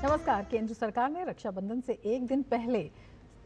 नमस्कार। केंद्र सरकार ने रक्षाबंधन से एक दिन पहले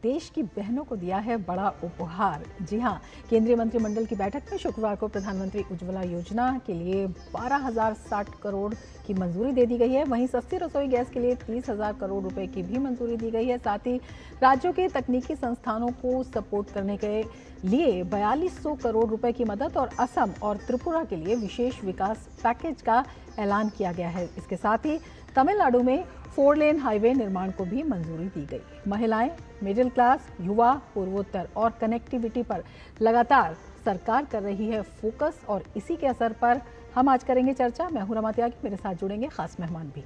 देश की बहनों को दिया है बड़ा उपहार। जी हां, केंद्रीय मंत्रिमंडल की बैठक में शुक्रवार को प्रधानमंत्री उज्ज्वला योजना के लिए 12,060 करोड़ की मंजूरी दे दी गई है। वहीं सस्ती रसोई गैस के लिए 30,000 करोड़ रुपए की भी मंजूरी दी गई है। साथ ही राज्यों के तकनीकी संस्थानों को सपोर्ट करने के लिए 4200 करोड़ रुपए की मदद और असम और त्रिपुरा के लिए विशेष विकास पैकेज का ऐलान किया गया है। इसके साथ ही तमिलनाडु में 4 लेन हाईवे निर्माण को भी मंजूरी दी गई। महिलाएं, मिडिल क्लास, युवा, पूर्वोत्तर और कनेक्टिविटी पर लगातार सरकार कर रही है फोकस और इसी के असर पर हम आज करेंगे चर्चा। मैं हूं रमा त्यागी, मेरे साथ जुड़ेंगे खास मेहमान भी।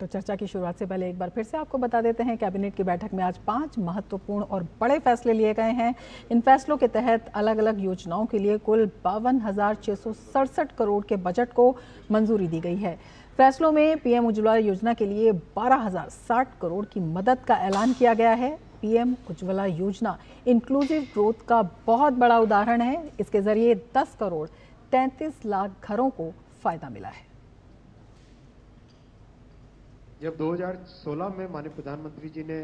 तो चर्चा की शुरुआत से पहले एक बार फिर से आपको बता देते हैं, कैबिनेट की बैठक में आज 5 महत्वपूर्ण और बड़े फैसले लिए गए हैं। इन फैसलों के तहत अलग अलग योजनाओं के लिए कुल 52,667 करोड़ के बजट को मंजूरी दी गई है। फैसलों में पीएम उज्ज्वला योजना के लिए 12,060 करोड़ की मदद का ऐलान किया गया है। पीएम उज्ज्वला योजना इंक्लूसिव ग्रोथ का बहुत बड़ा उदाहरण है। इसके जरिए 10 करोड़ 33 लाख घरों को फायदा मिला है। जब 2016 में माननीय प्रधानमंत्री जी ने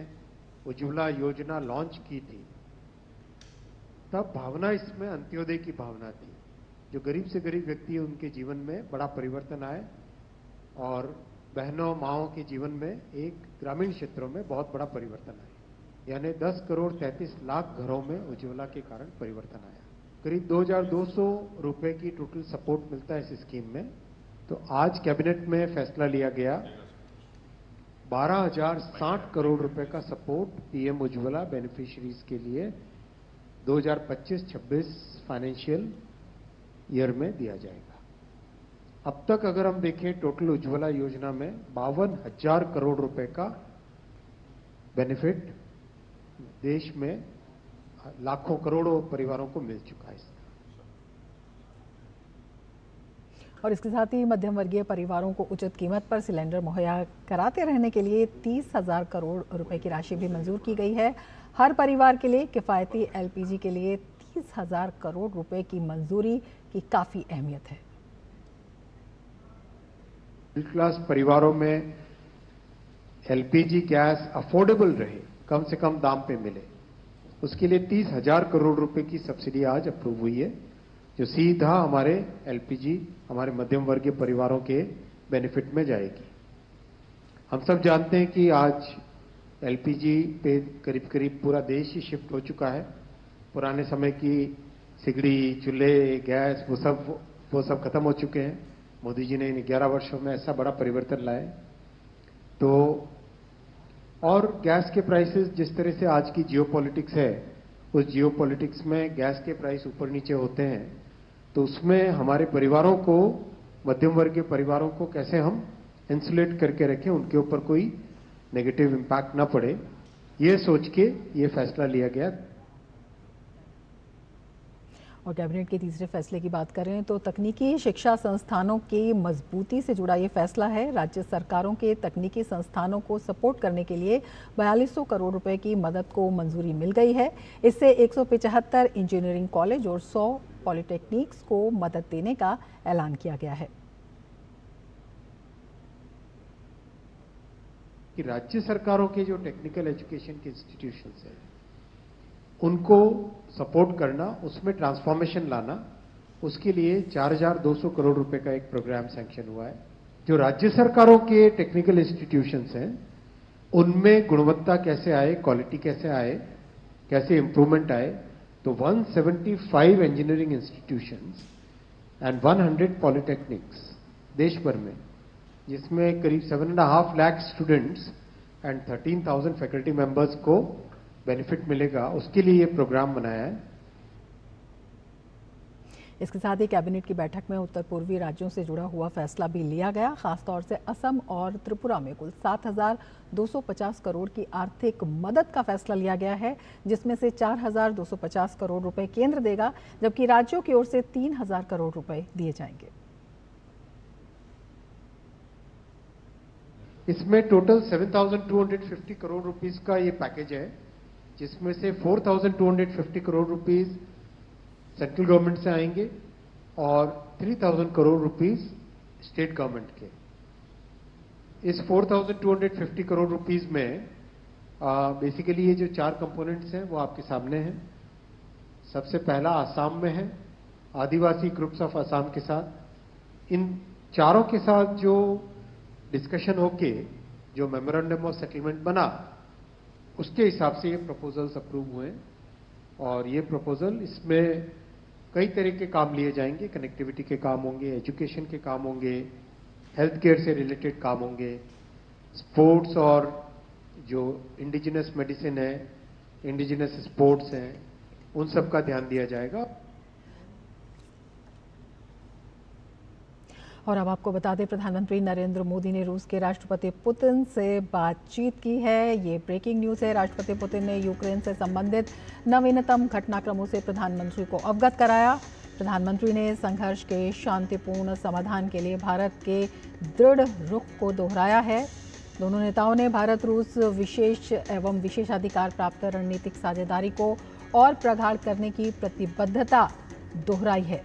उज्ज्वला योजना लॉन्च की थी, तब भावना इसमें अंत्योदय की भावना थी। जो गरीब से गरीब व्यक्ति है उनके जीवन में बड़ा परिवर्तन आए और बहनों माओं के जीवन में एक ग्रामीण क्षेत्रों में बहुत बड़ा परिवर्तन आया। यानी 10 करोड़ 33 लाख घरों में उज्ज्वला के कारण परिवर्तन आया। करीब 2,200 रुपए की टोटल सपोर्ट मिलता है इस स्कीम में। तो आज कैबिनेट में फैसला लिया गया 12,060 करोड़ रुपए का सपोर्ट पीएम उज्ज्वला बेनिफिशियरीज के लिए 2025-26 फाइनेंशियल ईयर में दिया जाएगा। अब तक अगर हम देखें टोटल उज्ज्वला योजना में 52,000 करोड़ रुपए का बेनिफिट देश में लाखों करोड़ों परिवारों को मिल चुका है। और इसके साथ ही मध्यम वर्गीय परिवारों को उचित कीमत पर सिलेंडर मुहैया कराते रहने के लिए 30,000 करोड़ रुपए की राशि भी मंजूर की गई है। हर परिवार के लिए किफायती एलपीजी के लिए 30,000 करोड़ रुपए की मंजूरी की काफी अहमियत है। मिडिल क्लास परिवारों में एलपीजी गैस अफोर्डेबल रहे, कम से कम दाम पे मिले, उसके लिए 30,000 करोड़ रुपए की सब्सिडी आज अप्रूव हुई है, जो सीधा हमारे एलपीजी हमारे मध्यम वर्गीय परिवारों के बेनिफिट में जाएगी। हम सब जानते हैं कि आज एलपीजी पे करीब करीब पूरा देश ही शिफ्ट हो चुका है। पुराने समय की सिगड़ी, चूल्हे, गैस वो सब खत्म हो चुके हैं। मोदी जी ने इन 11 वर्षों में ऐसा बड़ा परिवर्तन लाया। तो और गैस के प्राइसेस जिस तरह से आज की जियोपॉलिटिक्स है, उस जियोपॉलिटिक्स में गैस के प्राइस ऊपर नीचे होते हैं, तो उसमें हमारे परिवारों को, मध्यम वर्गीय परिवारों को कैसे हम इंसुलेट करके रखें, उनके ऊपर कोई नेगेटिव इंपैक्ट ना पड़े, ये सोच के ये फैसला लिया गया। और कैबिनेट के तीसरे फैसले की बात करें तो तकनीकी शिक्षा संस्थानों की मजबूती से जुड़ा ये फैसला है। राज्य सरकारों के तकनीकी संस्थानों को सपोर्ट करने के लिए 4200 करोड़ रुपए की मदद को मंजूरी मिल गई है। इससे 175 इंजीनियरिंग कॉलेज और 100 पॉलिटेक्निक्स को मदद देने का ऐलान किया गया है। कि राज्य सरकारों के जो टेक्निकल एजुकेशन के इंस्टीट्यूशंस हैं, उनको सपोर्ट करना, उसमें ट्रांसफॉर्मेशन लाना, उसके लिए 4,200 करोड़ रुपए का एक प्रोग्राम सैंक्शन हुआ है। जो राज्य सरकारों के टेक्निकल इंस्टीट्यूशंस हैं, उनमें गुणवत्ता कैसे आए, क्वालिटी कैसे आए, कैसे इंप्रूवमेंट आए, तो 175 इंजीनियरिंग इंस्टीट्यूशंस एंड 100 पॉलिटेक्निक्स देश भर में, जिसमें करीब 7.5 lakh students and 13,000 faculty members को बेनिफिट मिलेगा, उसके लिए ये प्रोग्राम बनाया है। इसके साथ ही कैबिनेट की बैठक में उत्तर पूर्वी राज्यों से जुड़ा हुआ फैसला भी लिया गया। खासतौर से असम और त्रिपुरा में कुल 7,250 करोड़ की आर्थिक मदद का फैसला लिया गया है, जिसमें से 4,250 करोड़ रुपए केंद्र देगा, जबकि राज्यों की ओर से 3,000 करोड़ रुपए दिए जाएंगे। इसमें टोटल 7,250 करोड़ रुपीस का ये पैकेज है, जिसमें से 4,250 करोड़ रुपीस सेंट्रल गवर्नमेंट से आएंगे और 3,000 करोड़ रुपीस स्टेट गवर्नमेंट के। इस 4,250 करोड़ रुपीस में बेसिकली ये जो 4 कंपोनेंट्स हैं वो आपके सामने हैं। सबसे पहला आसाम में है, आदिवासी ग्रुप्स ऑफ आसाम के साथ। इन चारों के साथ जो डिस्कशन होके जो मेमोरेंडम ऑफ सेटलमेंट बना, उसके हिसाब से ये प्रपोजल्स अप्रूव हुए। और ये प्रपोजल, इसमें कई तरह के काम लिए जाएंगे। कनेक्टिविटी के काम होंगे, एजुकेशन के काम होंगे, हेल्थ केयर से रिलेटेड काम होंगे, स्पोर्ट्स और जो इंडिजिनस मेडिसिन है, इंडिजिनस स्पोर्ट्स हैं, उन सब का ध्यान दिया जाएगा। और अब आपको बता दें, प्रधानमंत्री नरेंद्र मोदी ने रूस के राष्ट्रपति पुतिन से बातचीत की है। ये ब्रेकिंग न्यूज़ है। राष्ट्रपति पुतिन ने यूक्रेन से संबंधित नवीनतम घटनाक्रमों से प्रधानमंत्री को अवगत कराया। प्रधानमंत्री ने संघर्ष के शांतिपूर्ण समाधान के लिए भारत के दृढ़ रुख को दोहराया है। दोनों नेताओं ने भारत रूस विशेष एवं विशेषाधिकार प्राप्त रणनीतिक साझेदारी को और प्रगाढ़ करने की प्रतिबद्धता दोहराई है।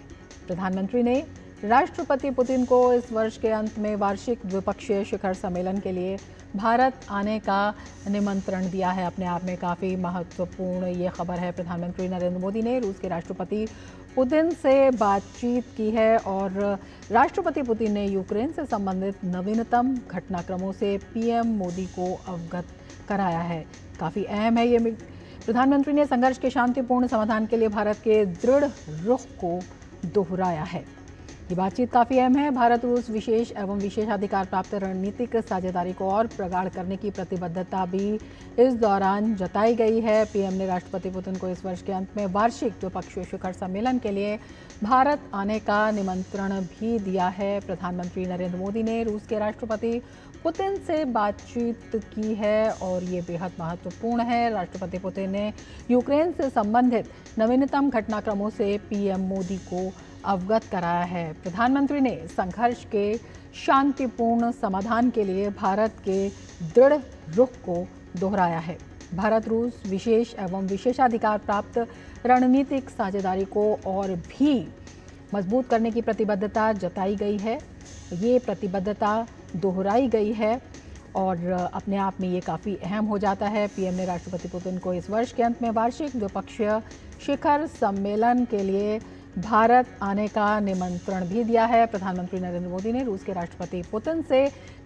प्रधानमंत्री ने राष्ट्रपति पुतिन को इस वर्ष के अंत में वार्षिक द्विपक्षीय शिखर सम्मेलन के लिए भारत आने का निमंत्रण दिया है। अपने आप में काफ़ी महत्वपूर्ण ये खबर है। प्रधानमंत्री नरेंद्र मोदी ने रूस के राष्ट्रपति पुतिन से बातचीत की है और राष्ट्रपति पुतिन ने यूक्रेन से संबंधित नवीनतम घटनाक्रमों से पीएम मोदी को अवगत कराया है। काफ़ी अहम है ये। प्रधानमंत्री ने संघर्ष के शांतिपूर्ण समाधान के लिए भारत के दृढ़ रुख को दोहराया है। ये बातचीत काफ़ी अहम है। भारत रूस विशेष एवं विशेषाधिकार प्राप्त रणनीतिक साझेदारी को और प्रगाढ़ करने की प्रतिबद्धता भी इस दौरान जताई गई है। पीएम ने राष्ट्रपति पुतिन को इस वर्ष के अंत में वार्षिक द्विपक्षीय शिखर सम्मेलन के लिए भारत आने का निमंत्रण भी दिया है। प्रधानमंत्री नरेंद्र मोदी ने रूस के राष्ट्रपति पुतिन से बातचीत की है और ये बेहद महत्वपूर्ण है। राष्ट्रपति पुतिन ने यूक्रेन से संबंधित नवीनतम घटनाक्रमों से पीएम मोदी को अवगत कराया है। प्रधानमंत्री ने संघर्ष के शांतिपूर्ण समाधान के लिए भारत के दृढ़ रुख को दोहराया है। भारत रूस विशेष एवं विशेषाधिकार प्राप्त रणनीतिक साझेदारी को और भी मजबूत करने की प्रतिबद्धता जताई गई है। ये प्रतिबद्धता दोहराई गई है और अपने आप में ये काफ़ी अहम हो जाता है। पीएम ने राष्ट्रपति पुतिन को इस वर्ष के अंत में वार्षिक द्विपक्षीय शिखर सम्मेलन के लिए भारत आने का निमंत्रण भी दिया है। प्रधानमंत्री नरेंद्र मोदी ने रूस के राष्ट्रपति पुतिन से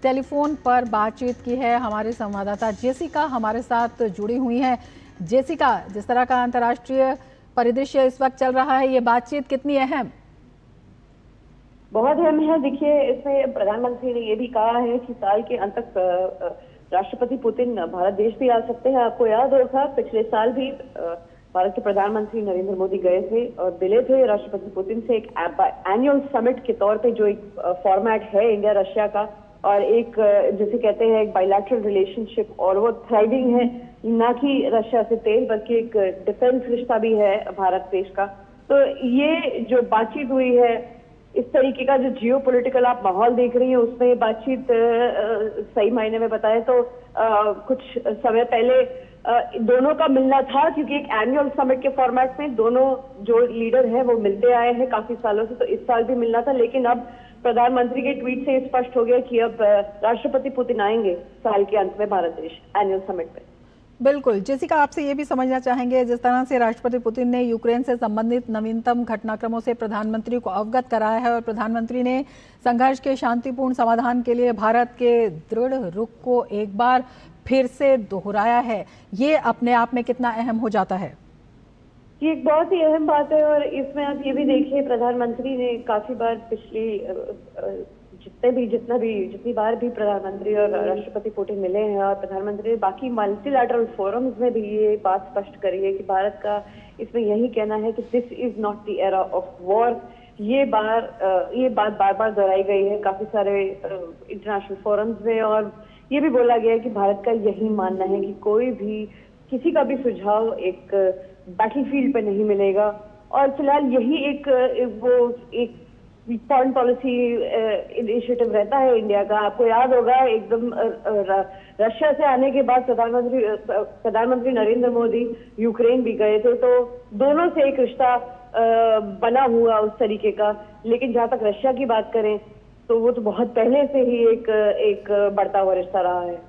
टेलीफोन पर बातचीत की है। हमारे संवाददाता जेसिका हमारे साथ जुड़ी हुई हैं। जेसिका, जिस तरह का अंतर्राष्ट्रीय परिदृश्य इस वक्त चल रहा है, ये बातचीत कितनी अहम? बहुत अहम है। देखिए, इसमें प्रधानमंत्री ने ये भी कहा है कि साल के अंत तक राष्ट्रपति पुतिन भारत देश भी आ सकते हैं। आपको याद होगा, पिछले साल भी भारत के प्रधानमंत्री नरेंद्र मोदी गए थे और मिले थे राष्ट्रपति पुतिन से एक एनुअल समिट के तौर पे, जो एक फॉर्मेट है इंडिया रशिया का और एक जिसे कहते हैं एक बायलैटरल रिलेशनशिप, और वो थ्राइविंग है, ना कि रशिया से तेल बल्कि एक डिफेंस रिश्ता भी है भारत देश का। तो ये जो बातचीत हुई है, इस तरीके का जो जियो पॉलिटिकल आप माहौल देख रही हैं, उसमें बातचीत सही मायने में बताएं तो कुछ समय पहले दोनों का मिलना था, क्योंकि एक एनुअल समिट के फॉर्मेट में दोनों जो लीडर हैं वो मिलते आए हैं काफी सालों से, तो इस साल भी मिलना था। लेकिन अब प्रधानमंत्री के ट्वीट से स्पष्ट हो गया कि अब राष्ट्रपति पुतिन आएंगे साल के अंत में भारत देश एनुअल समिट पे। बिल्कुल। जेसिका, आपसे ये भी समझना चाहेंगे, जिस तरह से राष्ट्रपति पुतिन ने यूक्रेन से संबंधित नवीनतम घटनाक्रमों से प्रधानमंत्री को अवगत कराया है और प्रधानमंत्री ने संघर्ष के शांतिपूर्ण समाधान के लिए भारत के दृढ़ रुख को एक बार फिर से दोहराया है, ये अपने आप में कितना अहम हो जाता है? ये एक बहुत ही अहम बात है। और इसमें आप ये भी देखिए, प्रधानमंत्री ने काफी बार पिछली जितनी बार भी प्रधानमंत्री और राष्ट्रपति पुतिन मिले हैं, और प्रधानमंत्री ने बाकी मल्टीलैटरल फोरम्स में भी ये बात स्पष्ट करी है कि भारत का इसमें यही कहना है कि this is not the era of war. ये बात बार बार दोहराई गई है काफी सारे इंटरनेशनल फोरम्स में, और ये भी बोला गया है कि भारत का यही मानना है कि कोई भी किसी का भी सुझाव एक बैटलफील्ड पे नहीं मिलेगा। और फिलहाल यही एक फॉरेन पॉलिसी इनिशिएटिव रहता है इंडिया का। आपको याद होगा एकदम रशिया से आने के बाद प्रधानमंत्री नरेंद्र मोदी यूक्रेन भी गए थे, तो दोनों से एक रिश्ता बना हुआ उस तरीके का। लेकिन जहां तक रशिया की बात करें तो वो तो बहुत पहले से ही एक बढ़ता हुआ रिश्ता रहा है।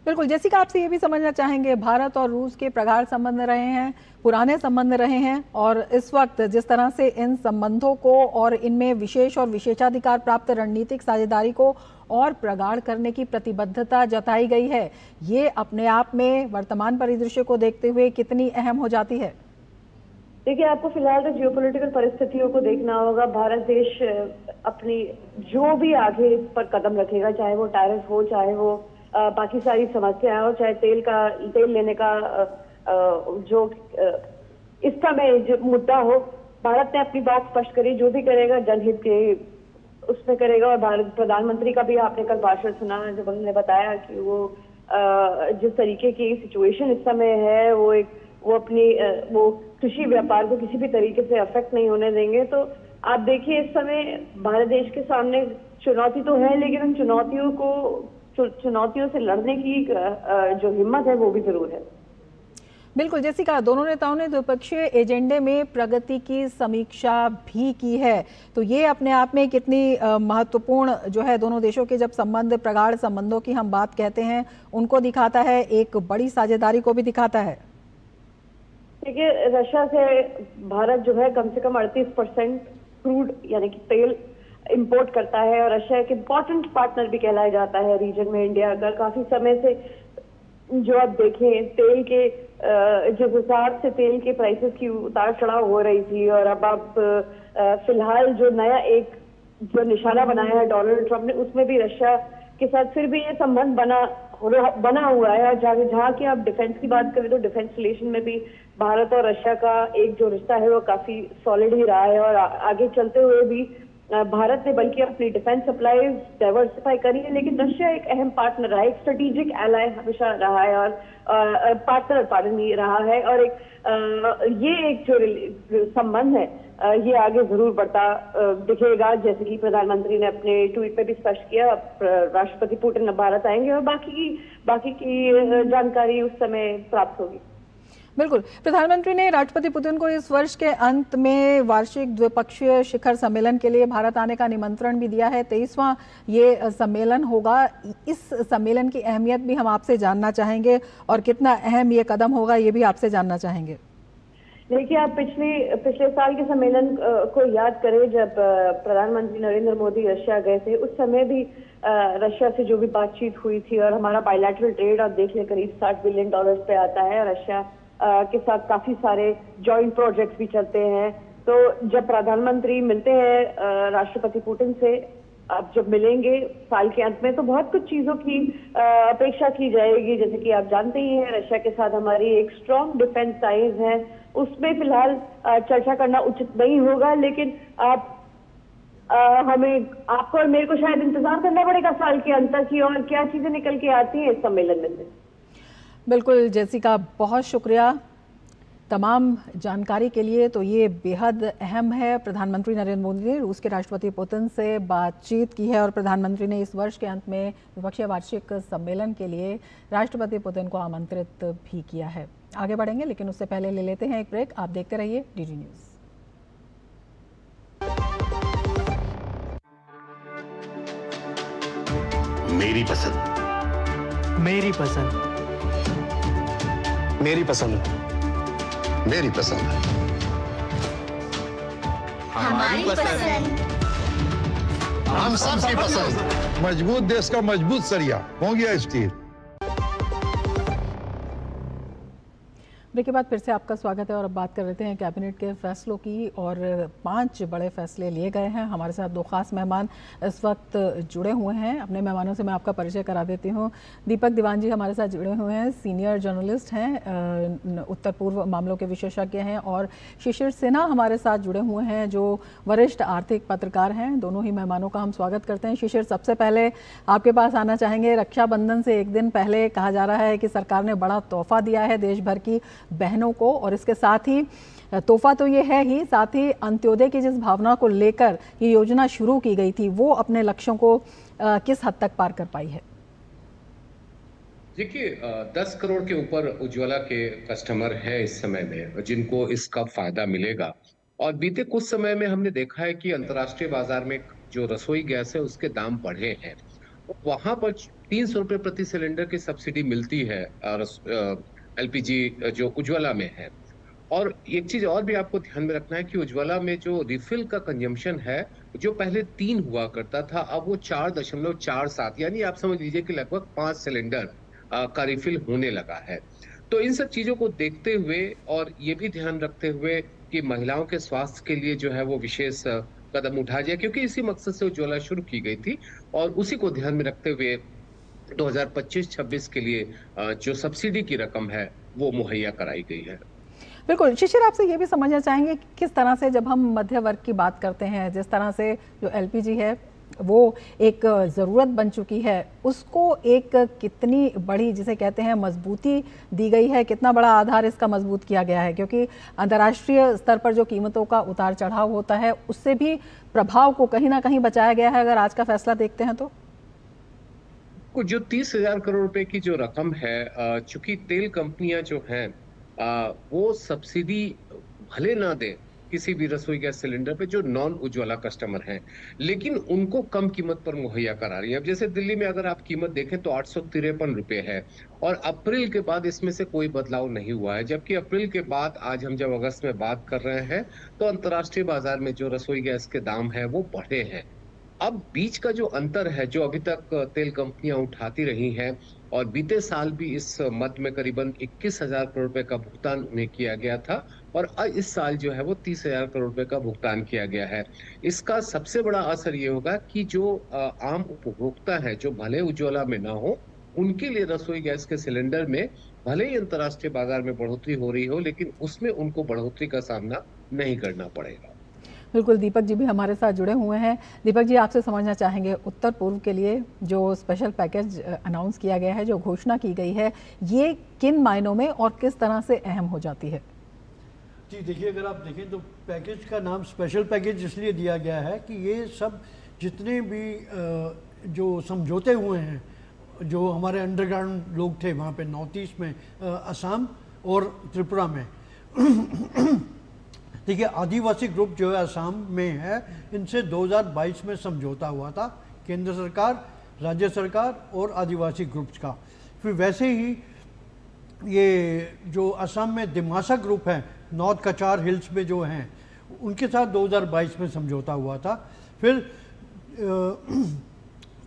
बिल्कुल, जैसिका आपसे ये भी समझना चाहेंगे, भारत और रूस के प्रगाढ़ संबंध रहे हैं, पुराने संबंध रहे हैं, और इस वक्त जिस तरह से इन संबंधों को और इनमें विशेष और विशेषाधिकार प्राप्त रणनीतिक साझेदारी को और प्रगाढ़ करने की प्रतिबद्धता जताई गई है, ये अपने आप में वर्तमान परिदृश्य को देखते हुए कितनी अहम हो जाती है? देखिए, आपको फिलहाल तो जियोपॉलिटिकल परिस्थितियों को देखना होगा। भारत देश अपनी जो भी आगे इस पर कदम रखेगा, चाहे वो टैरिफ हो, चाहे वो बाकी सारी समस्याएं हो, चाहे तेल लेने का जो इस समय जो मुद्दा हो, भारत ने अपनी बात स्पष्ट करी। जो भी करेगा जनहित के उसमें करेगा। और भारत प्रधानमंत्री का भी आपने कल भाषण सुना जब उन्होंने बताया कि वो जिस तरीके की सिचुएशन इस समय है, वो कृषि व्यापार को किसी भी तरीके से अफेक्ट नहीं होने देंगे। तो आप देखिए, इस समय भारत देश के सामने चुनौती तो है, लेकिन उन चुनौतियों से लड़ने की जो हिम्मत है वो भी जरूर है। बिल्कुल, जैसे कहा, दोनों नेताओं ने द्विपक्षीय एजेंडे में प्रगति की समीक्षा भी की है, तो ये अपने आप में कितनी महत्वपूर्ण जो है, दोनों देशों के जब संबंध, प्रगाढ़ संबंधों की हम बात कहते हैं, उनको दिखाता है, एक बड़ी साझेदारी को भी दिखाता है। देखिए, रशिया से भारत जो है कम से कम 38% क्रूड यानी कि तेल इंपोर्ट करता है, और रशिया एक इम्पोर्टेंट पार्टनर भी कहलाया जाता है रीजन में इंडिया का। काफी समय से जो आप देखें, तेल के जिस हिसाब से तेल के प्राइसेस की उतार चढ़ाव हो रही थी, और अब आप फिलहाल जो नया जो निशाना बनाया है डोनाल्ड ट्रंप ने, उसमें भी रशिया के साथ फिर भी ये संबंध बना हुआ है। और जहाँ की आप डिफेंस की बात करें तो डिफेंस रिलेशन में भी भारत और रशिया का एक जो रिश्ता है वो काफी सॉलिड ही रहा है। और आगे चलते हुए भी भारत ने बल्कि अपनी डिफेंस सप्लाईज डाइवर्सिफाई करी है, लेकिन रशिया एक अहम पार्टनर रहा है, एक स्ट्रेटेजिक एलाय हमेशा रहा है, और पार्टनर रहा है। और ये एक जो संबंध है ये आगे जरूर बढ़ता दिखेगा। जैसे कि प्रधानमंत्री ने अपने ट्वीट पे भी स्पष्ट किया, राष्ट्रपति पुतिन भारत आएंगे और बाकी की जानकारी उस समय प्राप्त होगी। बिल्कुल, प्रधानमंत्री ने राष्ट्रपति पुतिन को इस वर्ष के अंत में वार्षिक द्विपक्षीय शिखर सम्मेलन के लिए भारत आने का निमंत्रण भी दिया है। 23वां ये सम्मेलन होगा। इस सम्मेलन की अहमियत भी हम आपसे जानना चाहेंगे, और कितना अहम ये कदम होगा ये भी आपसे जानना चाहेंगे। देखिए, आप पिछले साल के सम्मेलन को याद करें, जब प्रधानमंत्री नरेंद्र मोदी रशिया गए थे, उस समय भी रशिया से जो भी बातचीत हुई थी, और हमारा बायलैटरल ट्रेड आप देख ले करीब $60 बिलियन पे आता है। रशिया के साथ काफी सारे जॉइंट प्रोजेक्ट्स भी चलते हैं। तो जब प्रधानमंत्री मिलते हैं राष्ट्रपति पुतिन से, अब जब मिलेंगे साल के अंत में, तो बहुत कुछ चीजों की अपेक्षा की जाएगी। जैसे कि आप जानते ही हैं, रशिया के साथ हमारी एक स्ट्रॉन्ग डिफेंस टाइज है, उसमें फिलहाल चर्चा करना उचित नहीं होगा। लेकिन आपको और मेरे को शायद इंतजार करना पड़ेगा साल के अंत तक की, और क्या चीजें निकल के आती हैं इस सम्मेलन में से। बिल्कुल जैसिका, बहुत शुक्रिया तमाम जानकारी के लिए। तो ये बेहद अहम है। प्रधानमंत्री नरेंद्र मोदी ने रूस के राष्ट्रपति पुतिन से बातचीत की है, और प्रधानमंत्री ने इस वर्ष के अंत में द्विपक्षीय वार्षिक सम्मेलन के लिए राष्ट्रपति पुतिन को आमंत्रित भी किया है। आगे बढ़ेंगे, लेकिन उससे पहले ले लेते हैं एक ब्रेक। आप देखते रहिए डीडी न्यूज़। मेरी पसंद, मेरी पसंद, मेरी पसंद, मेरी पसंद, हमारी पसंद, हम सबकी पसंद। मजबूत देश का मजबूत सरिया हो गया स्टील। ब्रेक के बाद फिर से आपका स्वागत है, और अब बात कर रहे हैं कैबिनेट के फैसलों की, और 5 बड़े फैसले लिए गए हैं। हमारे साथ 2 खास मेहमान इस वक्त जुड़े हुए हैं। अपने मेहमानों से मैं आपका परिचय करा देती हूं। दीपक दीवान जी हमारे साथ जुड़े हुए हैं, सीनियर जर्नलिस्ट हैं, उत्तर पूर्व मामलों के विशेषज्ञ हैं, और शिशिर सिन्हा हमारे साथ जुड़े हुए हैं, जो वरिष्ठ आर्थिक पत्रकार हैं। दोनों ही मेहमानों का हम स्वागत करते हैं। शिशिर, सबसे पहले आपके पास आना चाहेंगे। रक्षाबंधन से एक दिन पहले कहा जा रहा है कि सरकार ने बड़ा तोहफा दिया है देश भर की बहनों को, और इसके साथ ही तोहफा तो ये है ही, साथ ही अंत्योदय की जिस भावना को लेकर ये योजना शुरू की गई थी वो अपने लक्ष्यों को किस हद तक पार कर पाई है? देखिए 10 करोड़ के ऊपर उज्ज्वला के कस्टमर है इस समय में जिनको इसका फायदा मिलेगा। और बीते कुछ समय में हमने देखा है कि अंतर्राष्ट्रीय बाजार में जो रसोई गैस है उसके दाम बढ़े हैं। वहां पर 300 रुपए प्रति सिलेंडर की सब्सिडी मिलती है एलपीजी जो उज्ज्वला में है। और एक चीज और भी आपको ध्यान में रखना है कि उज्ज्वला में जो रिफिल का कंजम्पशन है जो पहले 3 हुआ करता था, अब वो 4.47 यानी आप समझ लीजिए कि लगभग 5 सिलेंडर का रिफिल होने लगा है। तो इन सब चीजों को देखते हुए और ये भी ध्यान रखते हुए कि महिलाओं के स्वास्थ्य के लिए जो है वो विशेष कदम उठाया जाए, क्योंकि इसी मकसद से उज्ज्वला शुरू की गई थी और उसी को ध्यान में रखते हुए 2025-26 के लिए जो सब्सिडी की रकम है वो मुहैया कराई गई है। बिल्कुल शिशिर, आपसे ये भी समझना चाहेंगे कि किस तरह से जब हम मध्य वर्ग की बात करते हैं, जिस तरह से जो एलपीजी है वो एक ज़रूरत बन चुकी है, उसको एक कितनी बड़ी जिसे कहते हैं मजबूती दी गई है, कितना बड़ा आधार इसका मजबूत किया गया है? क्योंकि अंतर्राष्ट्रीय स्तर पर जो कीमतों का उतार चढ़ाव होता है उससे भी प्रभाव को कहीं ना कहीं बचाया गया है अगर आज का फैसला देखते हैं तो। जो 30,000 करोड़ रुपए की जो रकम है, चूंकि तेल कंपनियां जो हैं वो सब्सिडी भले ना दे किसी भी रसोई गैस सिलेंडर पे जो नॉन उज्ज्वला कस्टमर हैं, लेकिन उनको कम कीमत पर मुहैया करा रही है। अब जैसे दिल्ली में अगर आप कीमत देखें तो 853 रुपए है और अप्रैल के बाद इसमें से कोई बदलाव नहीं हुआ है, जबकि अप्रैल के बाद आज हम जब अगस्त में बात कर रहे हैं तो अंतर्राष्ट्रीय बाजार में जो रसोई गैस के दाम है वो बढ़े हैं। अब बीच का जो अंतर है जो अभी तक तेल कंपनियां उठाती रही हैं और बीते साल भी इस मद में करीबन 21,000 करोड़ रुपए का भुगतान उन्हें किया गया था और इस साल जो है वो 30,000 करोड़ रुपए का भुगतान किया गया है। इसका सबसे बड़ा असर ये होगा कि जो आम उपभोक्ता है जो भले उज्ज्वला में ना हो, उनके लिए रसोई गैस के सिलेंडर में भले ही अंतर्राष्ट्रीय बाजार में बढ़ोतरी हो रही हो, लेकिन उसमें उनको बढ़ोतरी का सामना नहीं करना पड़ेगा। बिल्कुल, दीपक जी भी हमारे साथ जुड़े हुए हैं। दीपक जी, आपसे समझना चाहेंगे उत्तर पूर्व के लिए जो स्पेशल पैकेज अनाउंस किया गया है, जो घोषणा की गई है, ये किन मायनों में और किस तरह से अहम हो जाती है? जी देखिए, अगर आप देखें तो पैकेज का नाम स्पेशल पैकेज इसलिए दिया गया है कि ये सब जितने भी जो समझौते हुए हैं, जो हमारे अंडरग्राउंड लोग थे वहाँ पे नॉर्थ ईस्ट में, असम और त्रिपुरा में देखिए आदिवासी ग्रुप जो है असम में है, इनसे 2022 में समझौता हुआ था केंद्र सरकार, राज्य सरकार और आदिवासी ग्रुप्स का। फिर वैसे ही ये जो असम में दिमासा ग्रुप है, नॉर्थ कचार हिल्स में जो हैं, उनके साथ 2022 में समझौता हुआ था। फिर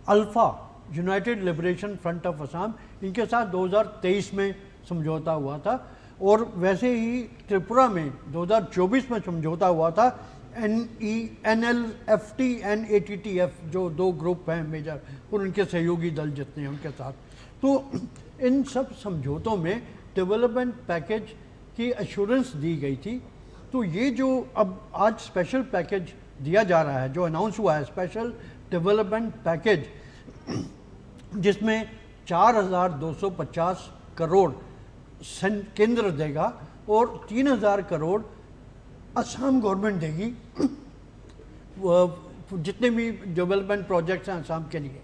alpha United liberation front of Assam, इनके साथ 2023 में समझौता हुआ था। और वैसे ही त्रिपुरा में 2024 में समझौता हुआ था NLFT NATTF, जो 2 ग्रुप हैं मेजर और उनके सहयोगी दल जितने हैं उनके साथ। तो इन सब समझौतों में डेवलपमेंट पैकेज की एश्योरेंस दी गई थी। तो ये जो अब आज स्पेशल पैकेज दिया जा रहा है, जो अनाउंस हुआ है स्पेशल डेवलपमेंट पैकेज, जिसमें 4,250 करोड़ केंद्र देगा और 3,000 करोड़ असम गवर्नमेंट देगी जितने भी डेवलपमेंट प्रोजेक्ट्स हैं असम के लिए।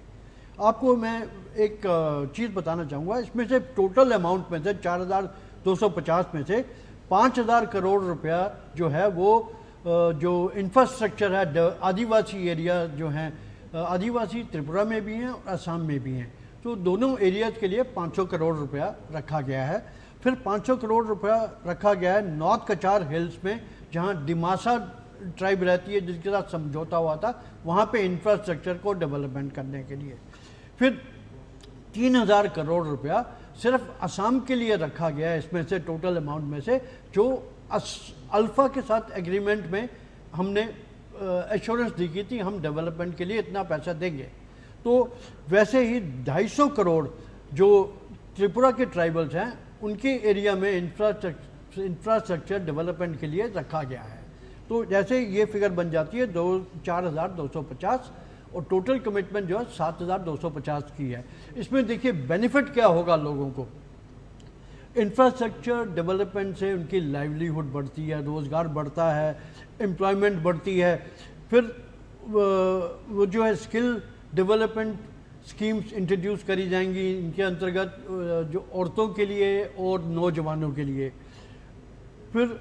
आपको मैं एक चीज़ बताना चाहूँगा, इसमें से टोटल अमाउंट में से 4,250 में से 5,000 करोड़ रुपया जो है वो जो इंफ्रास्ट्रक्चर है, आदिवासी एरिया जो हैं, आदिवासी त्रिपुरा में भी हैं और असम में भी हैं, तो दोनों एरियाज़ के लिए 500 करोड़ रुपया रखा गया है। फिर 500 करोड़ रुपया रखा गया है नॉर्थ कचार हिल्स में, जहां दिमासा ट्राइब रहती है जिसके साथ समझौता हुआ था, वहां पे इंफ्रास्ट्रक्चर को डेवलपमेंट करने के लिए। फिर 3,000 करोड़ रुपया सिर्फ असम के लिए रखा गया है, इसमें से टोटल अमाउंट में से, जो अल्फा के साथ एग्रीमेंट में हमने एश्योरेंस दी की थी हम डेवलपमेंट के लिए इतना पैसा देंगे। तो वैसे ही 250 करोड़ जो त्रिपुरा के ट्राइबल्स हैं उनके एरिया में इंफ्रास्ट्रक्चर डेवलपमेंट के लिए रखा गया है। तो जैसे ये फिगर बन जाती है 4,250 और टोटल कमिटमेंट जो है 7,250 की है। इसमें देखिए बेनिफिट क्या होगा लोगों को। इंफ्रास्ट्रक्चर डेवलपमेंट से उनकी लाइवलीहुड बढ़ती है, रोज़गार बढ़ता है, एम्प्लॉयमेंट बढ़ती है। फिर वो जो है स्किल डेवलपमेंट स्कीम्स इंट्रोड्यूस करी जाएंगी इनके अंतर्गत, जो औरतों के लिए और नौजवानों के लिए। फिर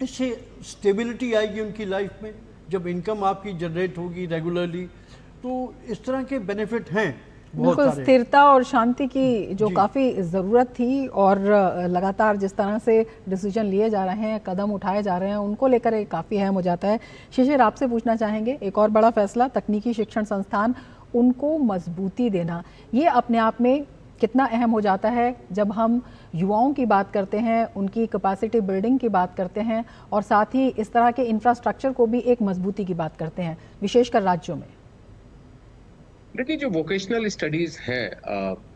इससे स्टेबिलिटी आएगी उनकी लाइफ में, जब इनकम आपकी जनरेट होगी रेगुलरली, तो इस तरह के बेनिफिट हैं बहुत बिल्कुल। सारे। स्थिरता और शांति की जो काफ़ी ज़रूरत थी और लगातार जिस तरह से डिसीजन लिए जा रहे हैं, कदम उठाए जा रहे हैं, उनको लेकर ये काफ़ी अहम हो जाता है। शिशिर, आपसे पूछना चाहेंगे, एक और बड़ा फैसला, तकनीकी शिक्षण संस्थान उनको मजबूती देना, ये अपने आप में कितना अहम हो जाता है जब हम युवाओं की बात करते हैं, उनकी कैपेसिटी बिल्डिंग की बात करते हैं और साथ ही इस तरह के इंफ्रास्ट्रक्चर को भी एक मजबूती की बात करते हैं, विशेषकर राज्यों में? देखिए, जो वोकेशनल स्टडीज हैं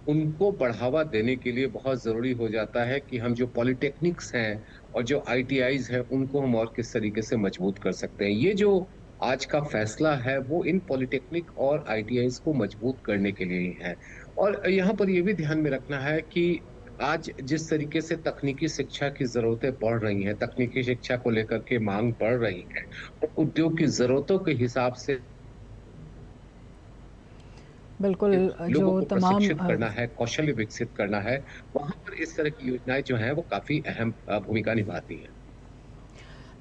उनको बढ़ावा देने के लिए बहुत ज़रूरी हो जाता है कि हम जो पॉलिटेक्निक्स हैं और जो ITIs हैं उनको हम और किस तरीके से मजबूत कर सकते हैं। ये जो आज का फैसला है वो इन पॉलिटेक्निक और ITIs को मजबूत करने के लिए ही है। और यहाँ पर ये भी ध्यान में रखना है कि आज जिस तरीके से तकनीकी शिक्षा की ज़रूरतें बढ़ रही हैं, तकनीकी शिक्षा को लेकर के मांग बढ़ रही है, उद्योग की ज़रूरतों के हिसाब से बिल्कुल, लोगों जो को तमाम प्रशिक्षित करना है, कौशल्य विकसित करना है, वहां पर इस तरह की योजनाएं जो हैं वो काफी अहम भूमिका निभाती हैं।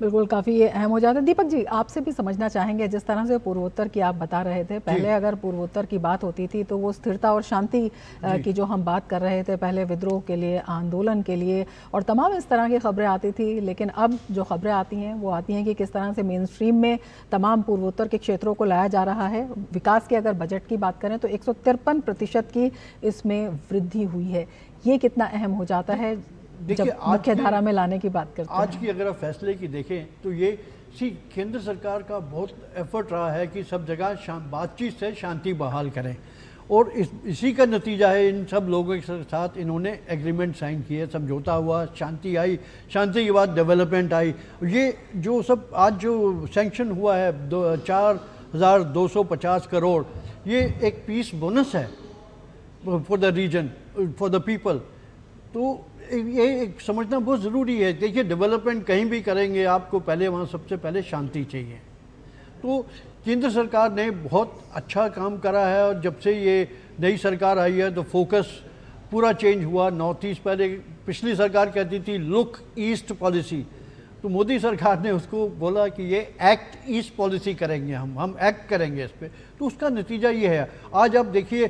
बिल्कुल, काफ़ी ये अहम हो जाता है। दीपक जी, आपसे भी समझना चाहेंगे, जिस तरह से पूर्वोत्तर की आप बता रहे थे, पहले अगर पूर्वोत्तर की बात होती थी तो वो स्थिरता और शांति की जो हम बात कर रहे थे, पहले विद्रोह के लिए, आंदोलन के लिए और तमाम इस तरह की खबरें आती थी, लेकिन अब जो खबरें आती हैं वो आती हैं कि किस तरह से मेन स्ट्रीम में तमाम पूर्वोत्तर के क्षेत्रों को लाया जा रहा है। विकास के अगर बजट की बात करें तो 153% की इसमें वृद्धि हुई है। ये कितना अहम हो जाता है जब मुख्य धारा में लाने की बात करते हैं? आज की अगर आप फैसले की देखें तो ये केंद्र सरकार का बहुत एफर्ट रहा है कि सब जगह बातचीत से शांति बहाल करें, और इसी का नतीजा है इन सब लोगों के साथ इन्होंने एग्रीमेंट साइन किए, समझौता हुआ, शांति आई, शांति के बाद डेवलपमेंट आई। ये जो सब आज जो सैंक्शन हुआ है 4,250 करोड़, ये एक पीस बोनस है for the region, for the people. तो ये एक समझना बहुत ज़रूरी है। देखिए, डेवलपमेंट कहीं भी करेंगे आपको पहले वहाँ सबसे पहले शांति चाहिए। तो केंद्र सरकार ने बहुत अच्छा काम करा है, और जब से ये नई सरकार आई है तो फोकस पूरा चेंज हुआ। नॉर्थ ईस्ट, पहले पिछली सरकार कहती थी लुक ईस्ट पॉलिसी, तो मोदी सरकार ने उसको बोला कि ये एक्ट ईस्ट पॉलिसी करेंगे, हम एक्ट करेंगे इस पर। तो उसका नतीजा ये है, आज आप देखिए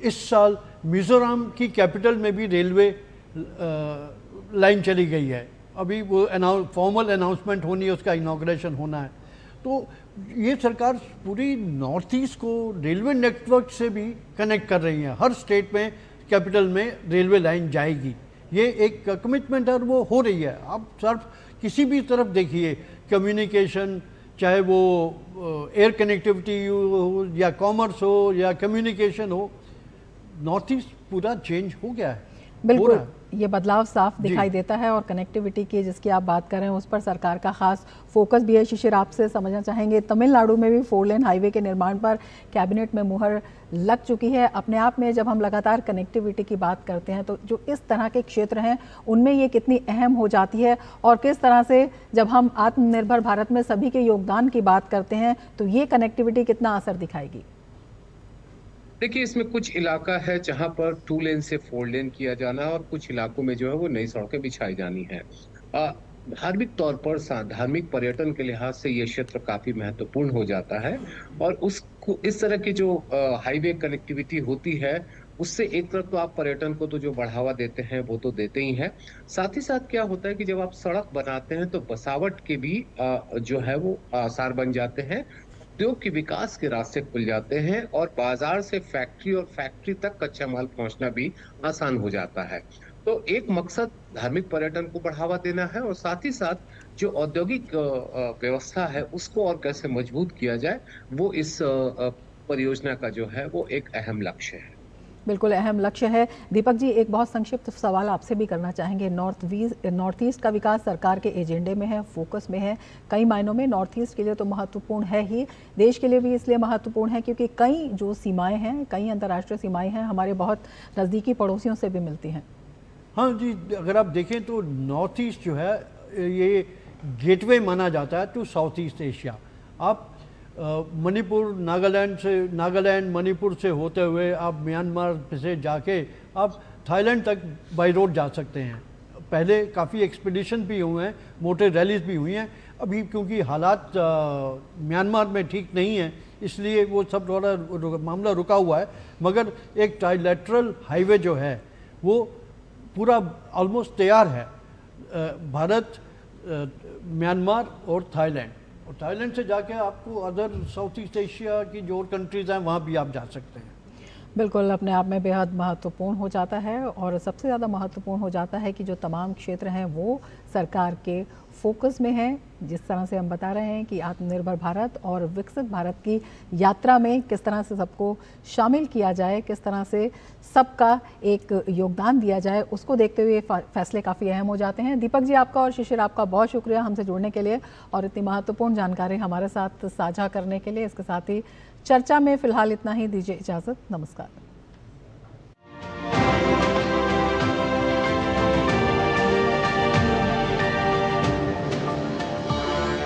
इस साल मिज़ोरम की कैपिटल में भी रेलवे लाइन चली गई है। अभी वो फॉर्मल अनाउंसमेंट होनी है, उसका इनॉग्रेशन होना है। तो ये सरकार पूरी नॉर्थ ईस्ट को रेलवे नेटवर्क से भी कनेक्ट कर रही है। हर स्टेट में कैपिटल में रेलवे लाइन जाएगी, ये एक कमिटमेंट है और वो हो रही है। आप सिर्फ किसी भी तरफ देखिए, कम्युनिकेशन, चाहे वो एयर कनेक्टिविटी हो या कॉमर्स हो या कम्युनिकेशन हो, नॉर्थ ईस्ट पूरा चेंज हो गया है। बिल्कुल, ये बदलाव साफ दिखाई देता है और कनेक्टिविटी की जिसकी आप बात कर रहे हैं उस पर सरकार का खास फोकस भी है। शिशिर, आपसे समझना चाहेंगे, तमिलनाडु में भी 4 लेन हाईवे के निर्माण पर कैबिनेट में मुहर लग चुकी है। अपने आप में जब हम लगातार कनेक्टिविटी की बात करते हैं तो जो इस तरह के क्षेत्र हैं उनमें ये कितनी अहम हो जाती है, और किस तरह से जब हम आत्मनिर्भर भारत में सभी के योगदान की बात करते हैं तो ये कनेक्टिविटी कितना असर दिखाएगी? देखिए, इसमें कुछ इलाका है जहां पर 2 लेन से 4 लेन किया जाना है, और कुछ इलाकों में जो है वो नई सड़कें बिछाई जानी है। धार्मिक तौर पर, धार्मिक पर्यटन के लिहाज से ये क्षेत्र काफी महत्वपूर्ण हो जाता है, और उसको इस तरह की जो हाईवे कनेक्टिविटी होती है उससे एक तरफ तो आप पर्यटन को तो जो बढ़ावा देते हैं वो तो देते ही हैं, साथ ही साथ क्या होता है कि जब आप सड़क बनाते हैं तो बसावट के भी जो है वो आसार बन जाते हैं, उद्योग के विकास के रास्ते खुल जाते हैं, और बाजार से फैक्ट्री और फैक्ट्री तक कच्चा माल पहुंचना भी आसान हो जाता है। तो एक मकसद धार्मिक पर्यटन को बढ़ावा देना है, और साथ ही साथ जो औद्योगिक व्यवस्था है उसको और कैसे मजबूत किया जाए, वो इस परियोजना का जो है वो एक अहम लक्ष्य है। बिल्कुल अहम लक्ष्य है। दीपक जी, एक बहुत संक्षिप्त सवाल आपसे भी करना चाहेंगे। नॉर्थ ईस्ट का विकास सरकार के एजेंडे में है, फोकस में है। कई मायनों में नॉर्थ ईस्ट के लिए तो महत्वपूर्ण है ही, देश के लिए भी इसलिए महत्वपूर्ण है क्योंकि कई जो सीमाएं हैं, कई अंतर्राष्ट्रीय सीमाएं हैं, हमारे बहुत नज़दीकी पड़ोसियों से भी मिलती हैं। हाँ जी, अगर आप देखें तो नॉर्थ ईस्ट जो है ये गेटवे माना जाता है टू साउथ ईस्ट एशिया। आप मणिपुर, नागालैंड मणिपुर से होते हुए आप म्यांमार से जाके आप थाईलैंड तक बाई रोड जा सकते हैं। पहले काफ़ी एक्सपीडिशन भी हुए हैं, मोटे रैलीज भी हुई हैं। अभी क्योंकि हालात म्यांमार में ठीक नहीं है, इसलिए वो सब थोड़ा मामला रुका हुआ है। मगर एक ट्राइलेटरल हाईवे जो है वो पूरा ऑलमोस्ट तैयार है। भारत, म्यांमार और थाईलैंड, और थाईलैंड से जाके आपको अदर साउथ ईस्ट एशिया की जो और कंट्रीज़ हैं वहाँ भी आप जा सकते हैं। बिल्कुल, अपने आप में बेहद महत्वपूर्ण हो जाता है और सबसे ज़्यादा महत्वपूर्ण हो जाता है कि जो तमाम क्षेत्र हैं वो सरकार के फोकस में हैं। जिस तरह से हम बता रहे हैं कि आत्मनिर्भर भारत और विकसित भारत की यात्रा में किस तरह से सबको शामिल किया जाए, किस तरह से सबका एक योगदान दिया जाए, उसको देखते हुए फैसले काफ़ी अहम हो जाते हैं। दीपक जी, आपका और शिशिर आपका बहुत शुक्रिया हमसे जुड़ने के लिए और इतनी महत्वपूर्ण जानकारी हमारे साथ साझा करने के लिए। इसके साथ ही चर्चा में फ़िलहाल इतना ही, दीजिए इजाज़त, नमस्कार।